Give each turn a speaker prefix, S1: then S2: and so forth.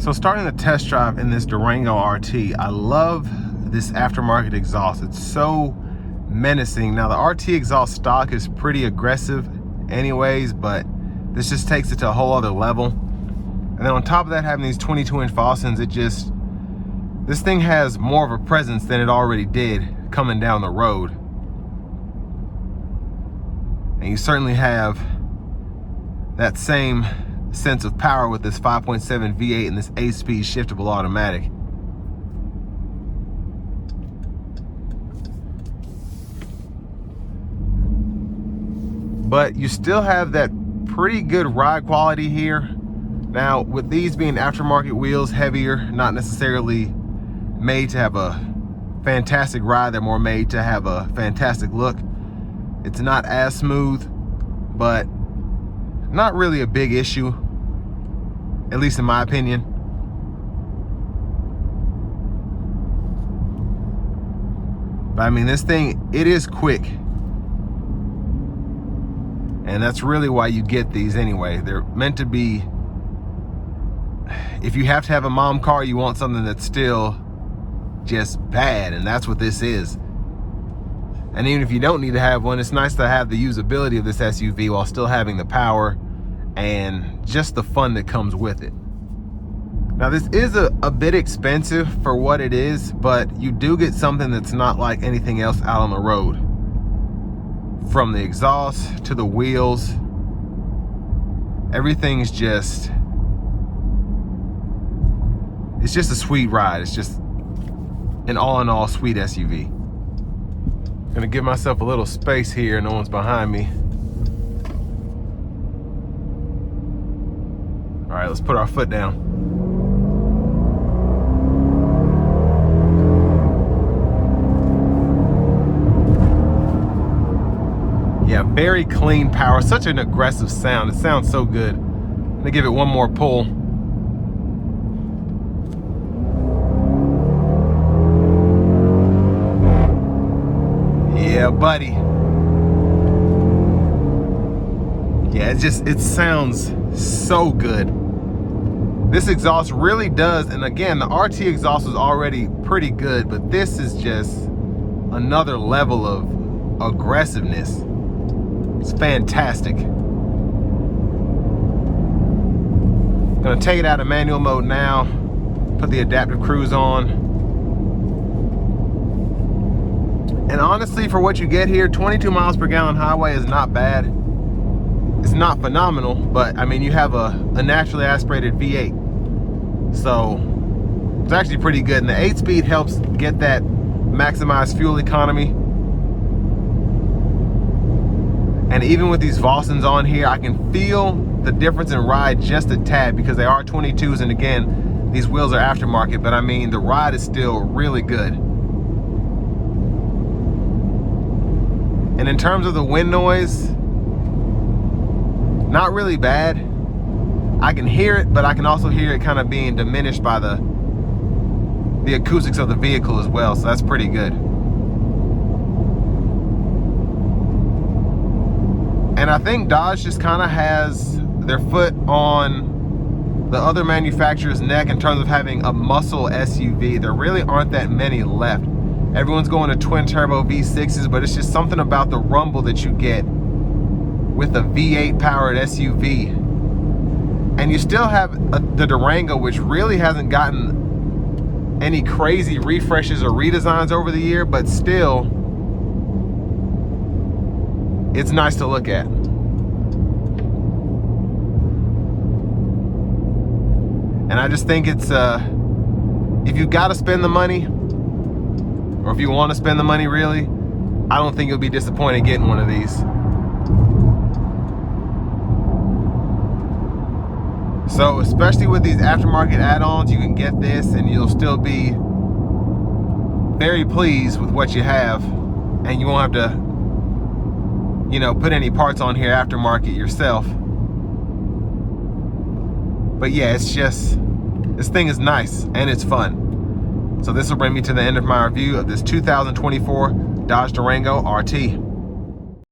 S1: So starting the test drive in this Durango RT, I love this aftermarket exhaust. It's so menacing. Now the RT exhaust stock is pretty aggressive anyways, but this just takes it to a whole other level. And then on top of that, having these 22-inch Fosons, this thing has more of a presence than it already did coming down the road. And you certainly have that same sense of power with this 5.7 V8 and this 8-speed shiftable automatic. But you still have that pretty good ride quality here. Now with these being aftermarket wheels, heavier, not necessarily made to have a fantastic ride, they're more made to have a fantastic look. It's not as smooth, but not really a big issue, at least in my opinion. But I mean, this thing, it is quick. And that's really why you get these anyway. They're meant to be, if you have to have a mom car, you want something that's still just bad, and that's what this is. And even if you don't need to have one, it's nice to have the usability of this SUV while still having the power and just the fun that comes with it. Now this is a bit expensive for what it is, but you do get something that's not like anything else out on the road. From the exhaust to the wheels, everything's just, it's just a sweet ride. It's just an all-in-all sweet SUV. Gonna give myself a little space here, no one's behind me. All right, let's put our foot down. Yeah, very clean power, such an aggressive sound. It sounds so good. I'm gonna give it one more pull. Yeah, buddy. Yeah, it sounds so good. This exhaust really does, and again, the RT exhaust is already pretty good, but this is just another level of aggressiveness. It's fantastic. Gonna take it out of manual mode now, put the adaptive cruise on. And honestly, for what you get here, 22 miles per gallon highway is not bad. It's not phenomenal, but I mean, you have a naturally aspirated V8. So it's actually pretty good. And the 8-speed helps get that maximized fuel economy. And even with these Fosons on here, I can feel the difference in ride just a tad because they are 22s. And again, these wheels are aftermarket, but I mean, the ride is still really good. And in terms of the wind noise, not really bad. I can hear it, but I can also hear it kind of being diminished by the acoustics of the vehicle as well, so that's pretty good. And I think Dodge just kind of has their foot on the other manufacturer's neck in terms of having a muscle SUV. There really aren't that many left. Everyone's going to twin turbo V6s, but it's just something about the rumble that you get with a V8 powered SUV. And you still have the Durango, which really hasn't gotten any crazy refreshes or redesigns over the year, but still, it's nice to look at. And I just think it's, if you gotta spend the money, or if you want to spend the money really, I don't think you'll be disappointed getting one of these. So especially with these aftermarket add-ons, you can get this and you'll still be very pleased with what you have, and you won't have to, you know, put any parts on here aftermarket yourself. But yeah, it's just, this thing is nice and it's fun. So this will bring me to the end of my review of this 2024 Dodge Durango RT.